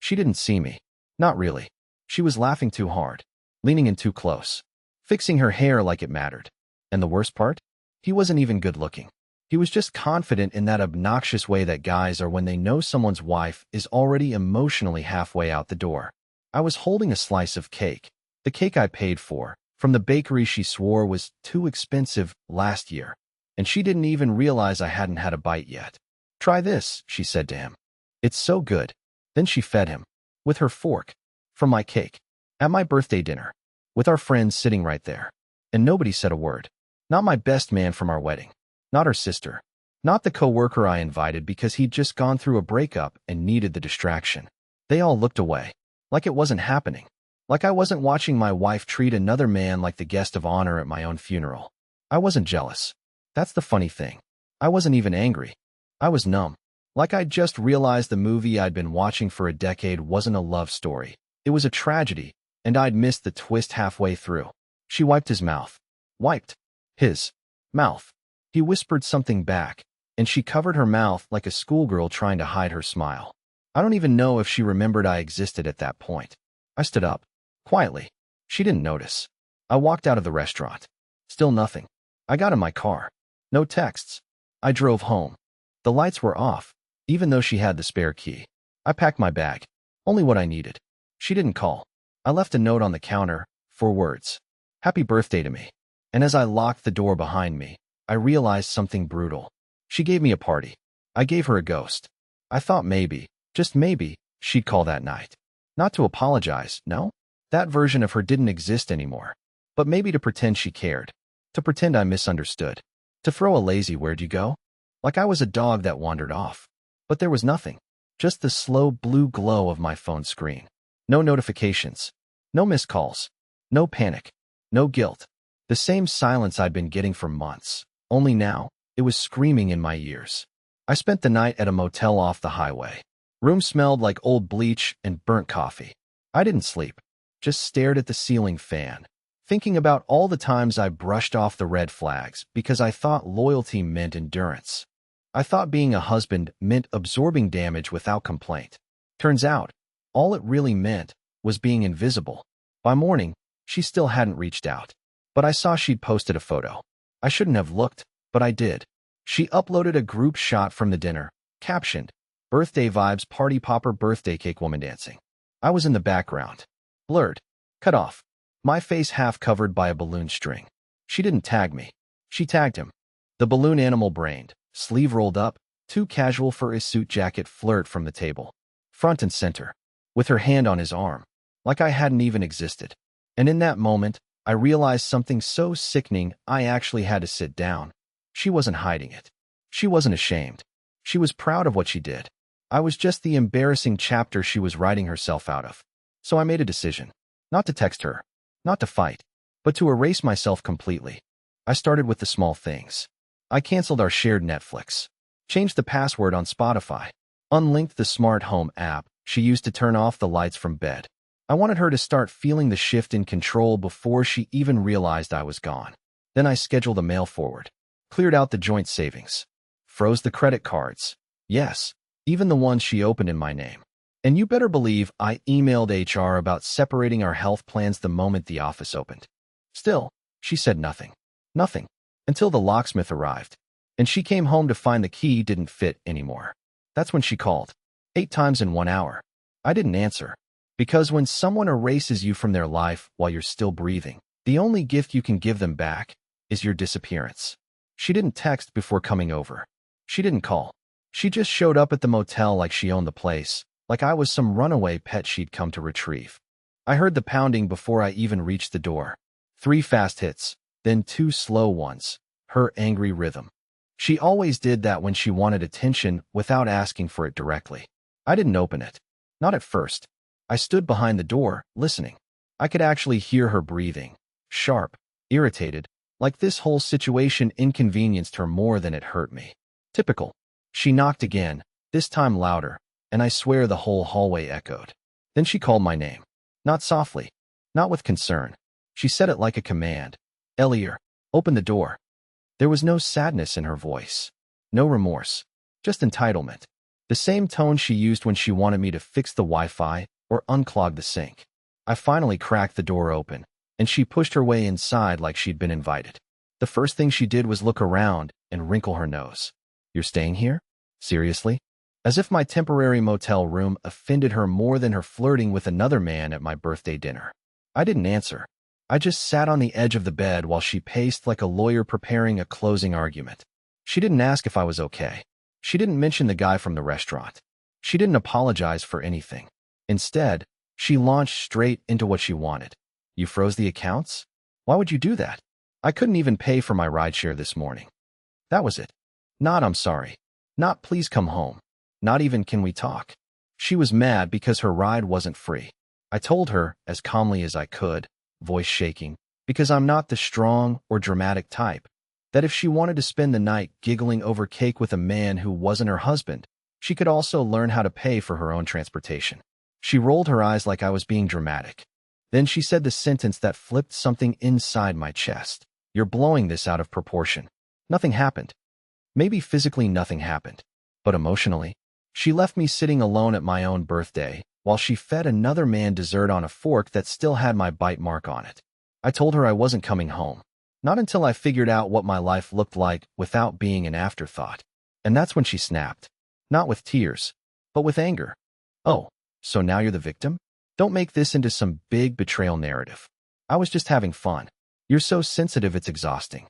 She didn't see me. Not really. She was laughing too hard, leaning in too close, fixing her hair like it mattered. And the worst part? He wasn't even good looking. He was just confident in that obnoxious way that guys are when they know someone's wife is already emotionally halfway out the door. I was holding a slice of cake, the cake I paid for, from the bakery she swore was too expensive last year, and she didn't even realize I hadn't had a bite yet. "Try this," she said to him. "It's so good." Then she fed him, with her fork, from my cake, at my birthday dinner, with our friends sitting right there. And nobody said a word. Not my best man from our wedding. Not her sister. Not the coworker I invited because he'd just gone through a breakup and needed the distraction. They all looked away, like it wasn't happening. Like I wasn't watching my wife treat another man like the guest of honor at my own funeral. I wasn't jealous. That's the funny thing. I wasn't even angry. I was numb. Like I'd just realized the movie I'd been watching for a decade wasn't a love story. It was a tragedy, and I'd missed the twist halfway through. She wiped his mouth. Wiped his mouth. He whispered something back, and she covered her mouth like a schoolgirl trying to hide her smile. I don't even know if she remembered I existed at that point. I stood up. Quietly. She didn't notice. I walked out of the restaurant. Still nothing. I got in my car. No texts. I drove home. The lights were off, even though she had the spare key. I packed my bag. Only what I needed. She didn't call. I left a note on the counter, 4 words. "Happy birthday to me." And as I locked the door behind me, I realized something brutal. She gave me a party. I gave her a ghost. I thought maybe, just maybe, she'd call that night. Not to apologize, no. That version of her didn't exist anymore. But maybe to pretend she cared. To pretend I misunderstood. To throw a lazy "where'd you go?" Like I was a dog that wandered off. But there was nothing. Just the slow blue glow of my phone screen. No notifications. No missed calls. No panic. No guilt. The same silence I'd been getting for months. Only now, it was screaming in my ears. I spent the night at a motel off the highway. Room smelled like old bleach and burnt coffee. I didn't sleep. Just stared at the ceiling fan, thinking about all the times I brushed off the red flags because I thought loyalty meant endurance. I thought being a husband meant absorbing damage without complaint. Turns out, all it really meant was being invisible. By morning, she still hadn't reached out. But I saw she'd posted a photo. I shouldn't have looked, but I did. She uploaded a group shot from the dinner, captioned, "Birthday vibes, party popper, birthday cake woman dancing." I was in the background. Blurred. Cut off. My face half covered by a balloon string. She didn't tag me. She tagged him. The balloon animal-brained, sleeve rolled up, too casual for his suit jacket flirt from the table. Front and center. With her hand on his arm. Like I hadn't even existed. And in that moment, I realized something so sickening I actually had to sit down. She wasn't hiding it. She wasn't ashamed. She was proud of what she did. I was just the embarrassing chapter she was writing herself out of. So I made a decision. Not to text her. Not to fight. But to erase myself completely. I started with the small things. I canceled our shared Netflix. Changed the password on Spotify. Unlinked the smart home app she used to turn off the lights from bed. I wanted her to start feeling the shift in control before she even realized I was gone. Then I scheduled a mail forward. Cleared out the joint savings. Froze the credit cards. Yes, even the ones she opened in my name. And you better believe I emailed HR about separating our health plans the moment the office opened. Still, she said nothing. Nothing. Until the locksmith arrived. And she came home to find the key didn't fit anymore. That's when she called. 8 times in 1 hour. I didn't answer. Because when someone erases you from their life while you're still breathing, the only gift you can give them back is your disappearance. She didn't text before coming over. She didn't call. She just showed up at the motel like she owned the place, like I was some runaway pet she'd come to retrieve. I heard the pounding before I even reached the door. 3 fast hits, then 2 slow ones, her angry rhythm. She always did that when she wanted attention without asking for it directly. I didn't open it. Not at first. I stood behind the door, listening. I could actually hear her breathing. Sharp, irritated, like this whole situation inconvenienced her more than it hurt me. Typical. She knocked again, this time louder, and I swear the whole hallway echoed. Then she called my name. Not softly. Not with concern. She said it like a command. "Elliot, open the door." There was no sadness in her voice. No remorse. Just entitlement. The same tone she used when she wanted me to fix the Wi-Fi or unclog the sink. I finally cracked the door open, and she pushed her way inside like she'd been invited. The first thing she did was look around and wrinkle her nose. "You're staying here? Seriously?" As if my temporary motel room offended her more than her flirting with another man at my birthday dinner. I didn't answer. I just sat on the edge of the bed while she paced like a lawyer preparing a closing argument. She didn't ask if I was okay. She didn't mention the guy from the restaurant. She didn't apologize for anything. Instead, she launched straight into what she wanted. "You froze the accounts? Why would you do that? I couldn't even pay for my rideshare this morning." That was it. Not "I'm sorry." Not "please come home." Not even "can we talk." She was mad because her ride wasn't free. I told her, as calmly as I could, voice shaking, because I'm not the strong or dramatic type, that if she wanted to spend the night giggling over cake with a man who wasn't her husband, she could also learn how to pay for her own transportation. She rolled her eyes like I was being dramatic. Then she said the sentence that flipped something inside my chest. "You're blowing this out of proportion." Nothing happened. Maybe physically nothing happened, but emotionally, she left me sitting alone at my own birthday while she fed another man dessert on a fork that still had my bite mark on it. I told her I wasn't coming home. Not until I figured out what my life looked like without being an afterthought. And that's when she snapped. Not with tears, but with anger. "Oh, so now you're the victim? Don't make this into some big betrayal narrative. I was just having fun. You're so sensitive it's exhausting."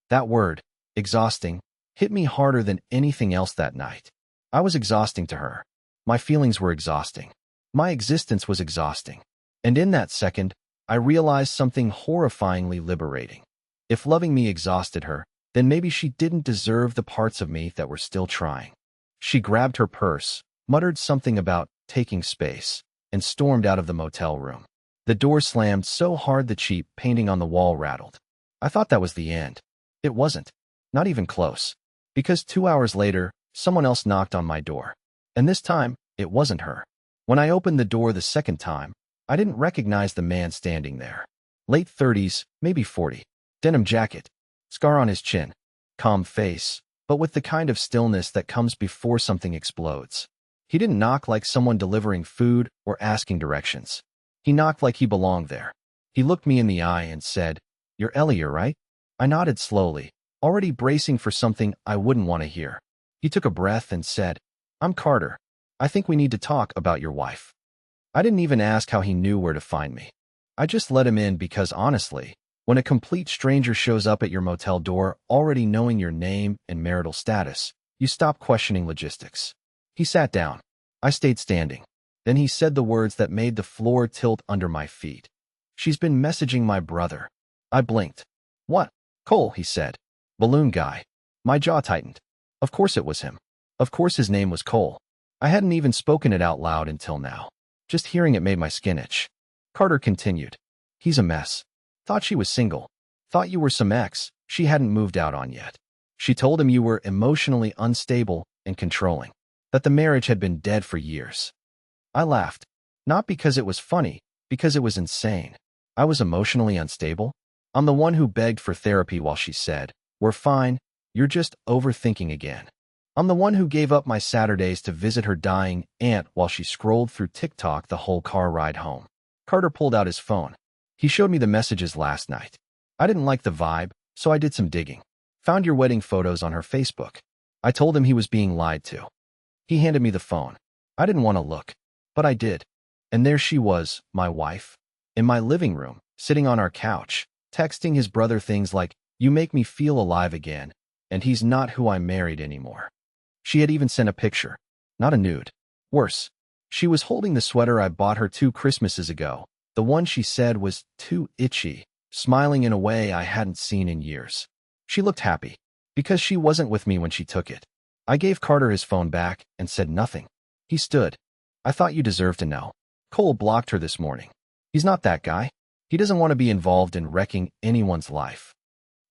That word, exhausting, hit me harder than anything else that night. I was exhausting to her. My feelings were exhausting. My existence was exhausting. And in that second, I realized something horrifyingly liberating. If loving me exhausted her, then maybe she didn't deserve the parts of me that were still trying. She grabbed her purse, muttered something about taking space, and stormed out of the motel room. The door slammed so hard the cheap painting on the wall rattled. I thought that was the end. It wasn't. Not even close. Because 2 hours later, someone else knocked on my door. And this time, it wasn't her. When I opened the door the second time, I didn't recognize the man standing there. Late 30s, maybe 40. Denim jacket. Scar on his chin. Calm face, but with the kind of stillness that comes before something explodes. He didn't knock like someone delivering food or asking directions. He knocked like he belonged there. He looked me in the eye and said, "You're Ellie, right?" I nodded slowly, already bracing for something I wouldn't want to hear. He took a breath and said, "I'm Carter. I think we need to talk about your wife." I didn't even ask how he knew where to find me. I just let him in because honestly, when a complete stranger shows up at your motel door already knowing your name and marital status, you stop questioning logistics. He sat down. I stayed standing. Then he said the words that made the floor tilt under my feet. "She's been messaging my brother." I blinked. "What?" "Cole," he said. "Balloon guy." My jaw tightened. Of course it was him. Of course his name was Cole. I hadn't even spoken it out loud until now. Just hearing it made my skin itch. Carter continued. "He's a mess. Thought she was single. Thought you were some ex she hadn't moved out on yet. She told him you were emotionally unstable and controlling. That the marriage had been dead for years." I laughed. Not because it was funny, because it was insane. I was emotionally unstable? I'm the one who begged for therapy while she said, "We're fine, you're just overthinking again." I'm the one who gave up my Saturdays to visit her dying aunt while she scrolled through TikTok the whole car ride home. Carter pulled out his phone. He showed me the messages last night. I didn't like the vibe, so I did some digging. Found your wedding photos on her Facebook. I told him he was being lied to. He handed me the phone. I didn't want to look, but I did. And there she was, my wife, in my living room, sitting on our couch, texting his brother things like, "You make me feel alive again," and "He's not who I married anymore." She had even sent a picture. Not a nude. Worse, she was holding the sweater I bought her 2 Christmases ago, the one she said was too itchy, smiling in a way I hadn't seen in years. She looked happy, because she wasn't with me when she took it. I gave Carter his phone back and said nothing. He stood. "I thought you deserved to know. Cole blocked her this morning. He's not that guy. He doesn't want to be involved in wrecking anyone's life."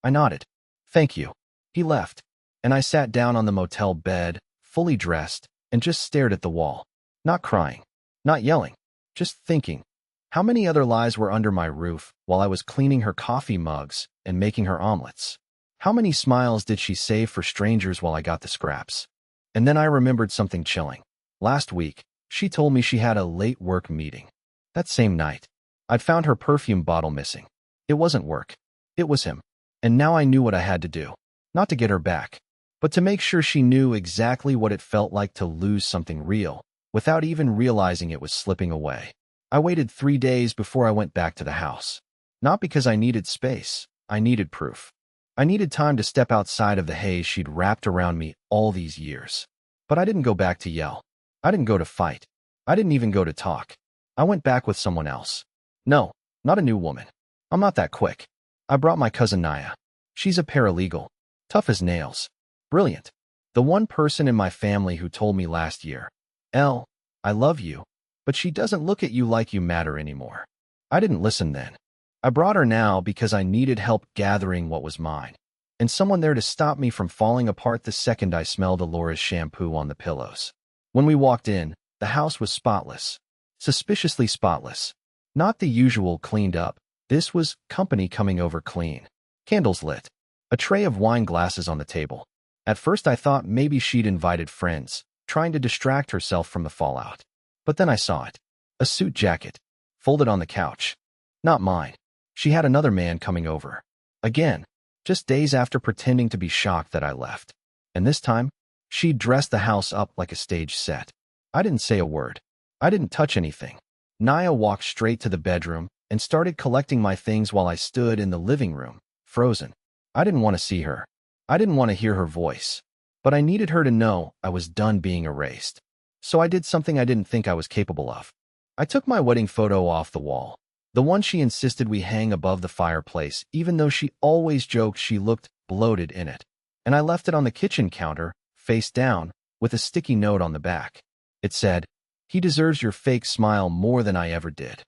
I nodded. "Thank you." He left, and I sat down on the motel bed, fully dressed, and just stared at the wall. Not crying, not yelling, just thinking. How many other lies were under my roof while I was cleaning her coffee mugs and making her omelets? How many smiles did she save for strangers while I got the scraps? And then I remembered something chilling. Last week, she told me she had a late work meeting. That same night, I'd found her perfume bottle missing. It wasn't work. It was him. And now I knew what I had to do. Not to get her back, but to make sure she knew exactly what it felt like to lose something real, without even realizing it was slipping away. I waited 3 days before I went back to the house. Not because I needed space. I needed proof. I needed time to step outside of the haze she'd wrapped around me all these years. But I didn't go back to yell. I didn't go to fight. I didn't even go to talk. I went back with someone else. No, not a new woman. I'm not that quick. I brought my cousin Naya. She's a paralegal. Tough as nails. Brilliant. The one person in my family who told me last year, "Elle, I love you, but she doesn't look at you like you matter anymore." I didn't listen then. I brought her now because I needed help gathering what was mine, and someone there to stop me from falling apart the second I smelled Alora's shampoo on the pillows. When we walked in, the house was spotless. Suspiciously spotless. Not the usual cleaned up. This was company coming over clean. Candles lit. A tray of wine glasses on the table. At first I thought maybe she'd invited friends, trying to distract herself from the fallout. But then I saw it. A suit jacket, folded on the couch. Not mine. She had another man coming over. Again, just days after pretending to be shocked that I left. And this time, she dressed the house up like a stage set. I didn't say a word. I didn't touch anything. Naya walked straight to the bedroom and started collecting my things while I stood in the living room, frozen. I didn't want to see her. I didn't want to hear her voice. But I needed her to know I was done being erased. So I did something I didn't think I was capable of. I took my wedding photo off the wall. The one she insisted we hang above the fireplace, even though she always joked she looked bloated in it. And I left it on the kitchen counter, face down, with a sticky note on the back. It said, "He deserves your fake smile more than I ever did."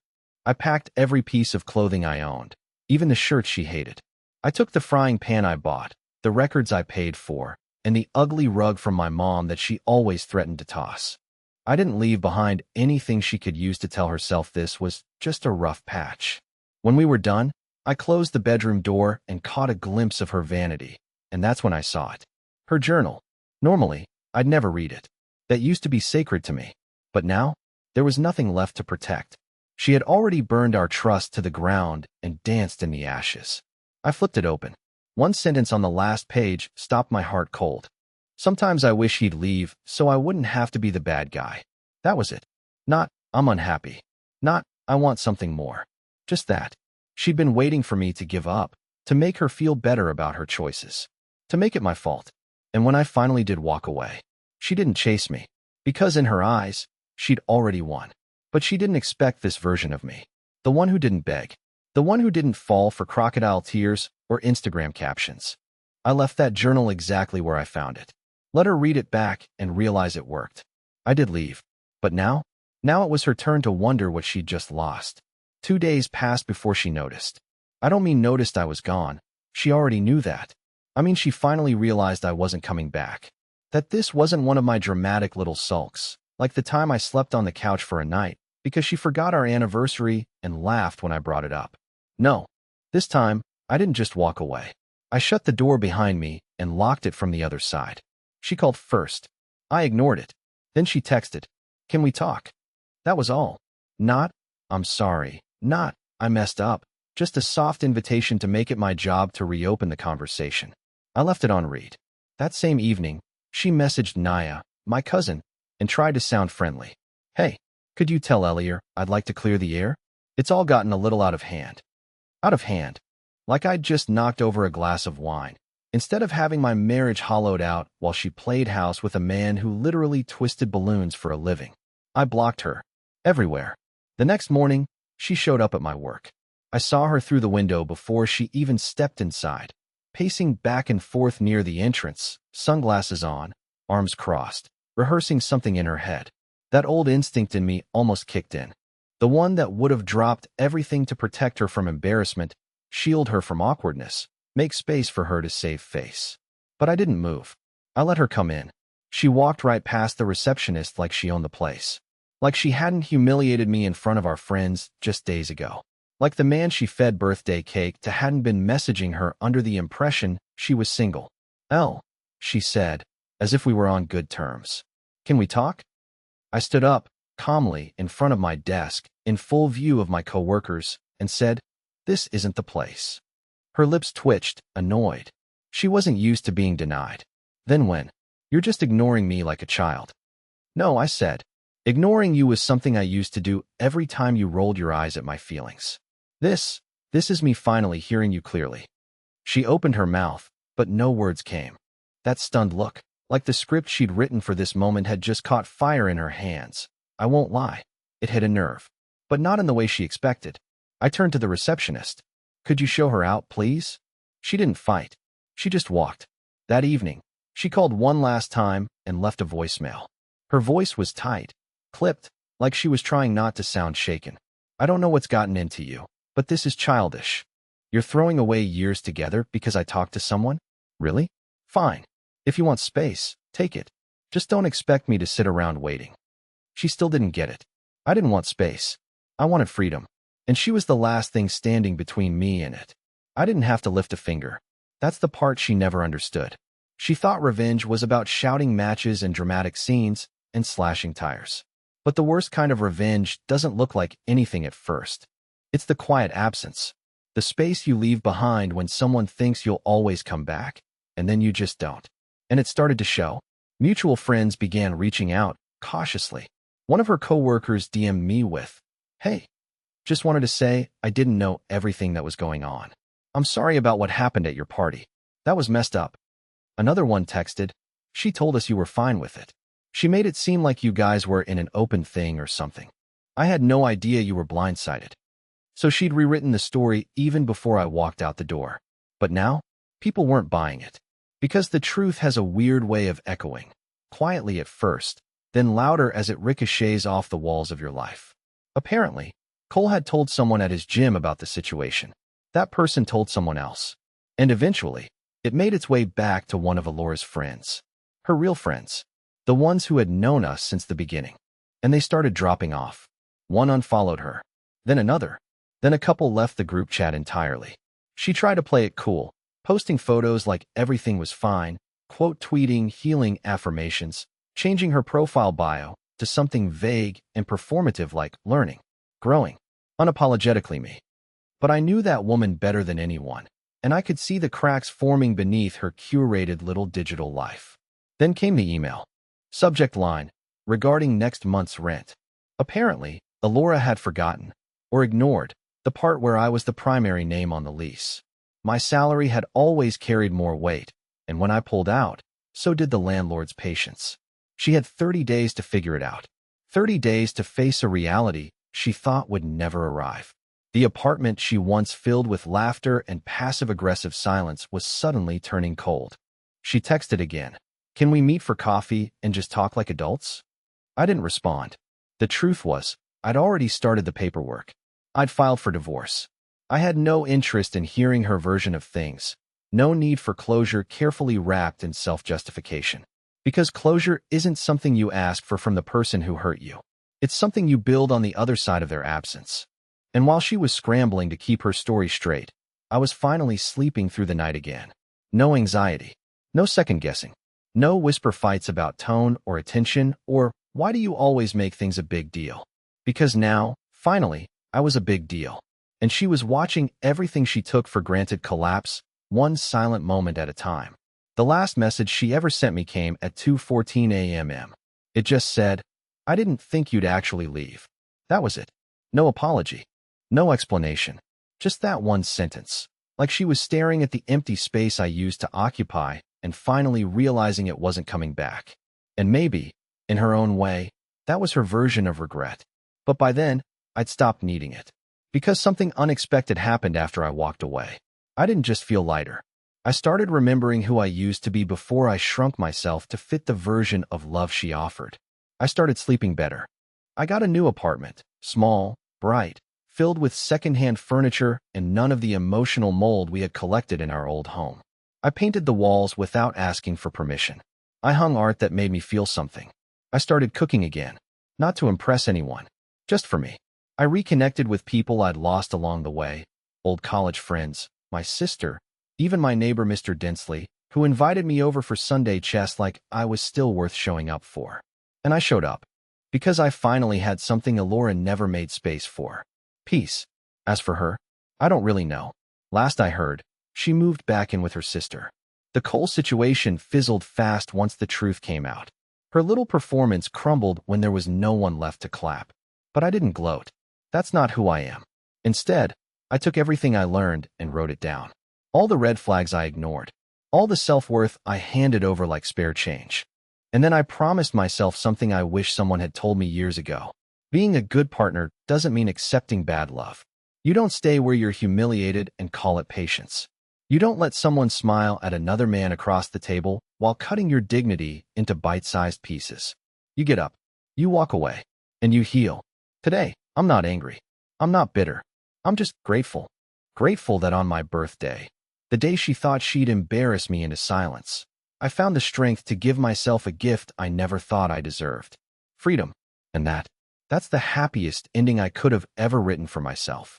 I packed every piece of clothing I owned, even the shirts she hated. I took the frying pan I bought, the records I paid for, and the ugly rug from my mom that she always threatened to toss. I didn't leave behind anything she could use to tell herself this was just a rough patch. When we were done, I closed the bedroom door and caught a glimpse of her vanity, and that's when I saw it. Her journal. Normally, I'd never read it. That used to be sacred to me. But now, there was nothing left to protect. She had already burned our trust to the ground and danced in the ashes. I flipped it open. One sentence on the last page stopped my heart cold. "Sometimes I wish he'd leave so I wouldn't have to be the bad guy." That was it. Not, "I'm unhappy." Not, "I want something more." Just that. She'd been waiting for me to give up, to make her feel better about her choices, to make it my fault. And when I finally did walk away, she didn't chase me, because in her eyes, she'd already won. But she didn't expect this version of me. The one who didn't beg. The one who didn't fall for crocodile tears or Instagram captions. I left that journal exactly where I found it. Let her read it back and realize it worked. I did leave. But now it was her turn to wonder what she'd just lost. 2 days passed before she noticed. I don't mean noticed I was gone. She already knew that. I mean she finally realized I wasn't coming back. That this wasn't one of my dramatic little sulks, like the time I slept on the couch for a night because she forgot our anniversary and laughed when I brought it up. No, this time, I didn't just walk away. I shut the door behind me and locked it from the other side. She called first. I ignored it. Then she texted, "Can we talk?" That was all. Not, "I'm sorry." Not, "I messed up." Just a soft invitation to make it my job to reopen the conversation. I left it on read. That same evening, she messaged Naya, my cousin, and tried to sound friendly. "Hey, could you tell Elier I'd like to clear the air? It's all gotten a little out of hand." Out of hand. Like I'd just knocked over a glass of wine. Instead of having my marriage hollowed out while she played house with a man who literally twisted balloons for a living. I blocked her. Everywhere. The next morning, she showed up at my work. I saw her through the window before she even stepped inside, pacing back and forth near the entrance, sunglasses on, arms crossed, rehearsing something in her head. That old instinct in me almost kicked in. The one that would have dropped everything to protect her from embarrassment, shield her from awkwardness, make space for her to save face. But I didn't move. I let her come in. She walked right past the receptionist like she owned the place. Like she hadn't humiliated me in front of our friends just days ago. Like the man she fed birthday cake to hadn't been messaging her under the impression she was single. "Elle," she said, as if we were on good terms. Can we talk? I stood up, calmly, in front of my desk, in full view of my coworkers, and said, "This isn't the place." Her lips twitched, annoyed. She wasn't used to being denied. Then when? "You're just ignoring me like a child." "No," I said. "Ignoring you was something I used to do every time you rolled your eyes at my feelings. This is me finally hearing you clearly." She opened her mouth, but no words came. That stunned look, like the script she'd written for this moment had just caught fire in her hands. I won't lie. It hit a nerve. But not in the way she expected. I turned to the receptionist. "Could you show her out, please?" She didn't fight. She just walked. That evening, she called one last time and left a voicemail. Her voice was tight, clipped, like she was trying not to sound shaken. "I don't know what's gotten into you, but this is childish. You're throwing away years together because I talked to someone? Really? Fine. If you want space, take it. Just don't expect me to sit around waiting." She still didn't get it. I didn't want space. I wanted freedom. And she was the last thing standing between me and it. I didn't have to lift a finger. That's the part she never understood. She thought revenge was about shouting matches and dramatic scenes and slashing tires. But the worst kind of revenge doesn't look like anything at first. It's the quiet absence. The space you leave behind when someone thinks you'll always come back, and then you just don't. And it started to show. Mutual friends began reaching out, cautiously. One of her coworkers DM'd me with, "Hey, just wanted to say I didn't know everything that was going on. I'm sorry about what happened at your party. That was messed up." Another one texted, "She told us you were fine with it. She made it seem like you guys were in an open thing or something. I had no idea you were blindsided." So she'd rewritten the story even before I walked out the door. But now, people weren't buying it. Because the truth has a weird way of echoing, quietly at first, then louder as it ricochets off the walls of your life. Apparently, Cole had told someone at his gym about the situation. That person told someone else. And eventually, it made its way back to one of Alora's friends. Her real friends. The ones who had known us since the beginning. And they started dropping off. One unfollowed her. Then another. Then a couple left the group chat entirely. She tried to play it cool, posting photos like everything was fine, quote tweeting healing affirmations, changing her profile bio to something vague and performative like learning, growing, unapologetically me. But I knew that woman better than anyone, and I could see the cracks forming beneath her curated little digital life. Then came the email. Subject line, regarding next month's rent. Apparently, Alora had forgotten, or ignored, the part where I was the primary name on the lease. My salary had always carried more weight, and when I pulled out, so did the landlord's patience. She had 30 days to figure it out. 30 days to face a reality she thought would never arrive. The apartment she once filled with laughter and passive-aggressive silence was suddenly turning cold. She texted again. "Can we meet for coffee and just talk like adults?" I didn't respond. The truth was, I'd already started the paperwork. I'd filed for divorce. I had no interest in hearing her version of things. No need for closure carefully wrapped in self-justification. Because closure isn't something you ask for from the person who hurt you. It's something you build on the other side of their absence. And while she was scrambling to keep her story straight, I was finally sleeping through the night again. No anxiety. No second-guessing. No whisper fights about tone or attention or, "Why do you always make things a big deal?" Because now, finally, I was a big deal. And she was watching everything she took for granted collapse, one silent moment at a time. The last message she ever sent me came at 2:14 a.m. It just said, "I didn't think you'd actually leave." That was it. No apology. No explanation. Just that one sentence. Like she was staring at the empty space I used to occupy and finally realizing it wasn't coming back. And maybe, in her own way, that was her version of regret. But by then, I'd stopped needing it. Because something unexpected happened after I walked away. I didn't just feel lighter. I started remembering who I used to be before I shrunk myself to fit the version of love she offered. I started sleeping better. I got a new apartment, small, bright, filled with secondhand furniture and none of the emotional mold we had collected in our old home. I painted the walls without asking for permission. I hung art that made me feel something. I started cooking again, not to impress anyone, just for me. I reconnected with people I'd lost along the way, old college friends, my sister, even my neighbor Mr. Densley, who invited me over for Sunday chess like I was still worth showing up for. And I showed up. Because I finally had something Alora never made space for. Peace. As for her, I don't really know. Last I heard, she moved back in with her sister. The Cole situation fizzled fast once the truth came out. Her little performance crumbled when there was no one left to clap. But I didn't gloat. That's not who I am. Instead, I took everything I learned and wrote it down. All the red flags I ignored. All the self-worth I handed over like spare change. And then I promised myself something I wish someone had told me years ago. Being a good partner doesn't mean accepting bad love. You don't stay where you're humiliated and call it patience. You don't let someone smile at another man across the table while cutting your dignity into bite-sized pieces. You get up, you walk away, and you heal. Today, I'm not angry. I'm not bitter. I'm just grateful. Grateful that on my birthday, the day she thought she'd embarrass me into silence, I found the strength to give myself a gift I never thought I deserved. Freedom. And that's the happiest ending I could have ever written for myself.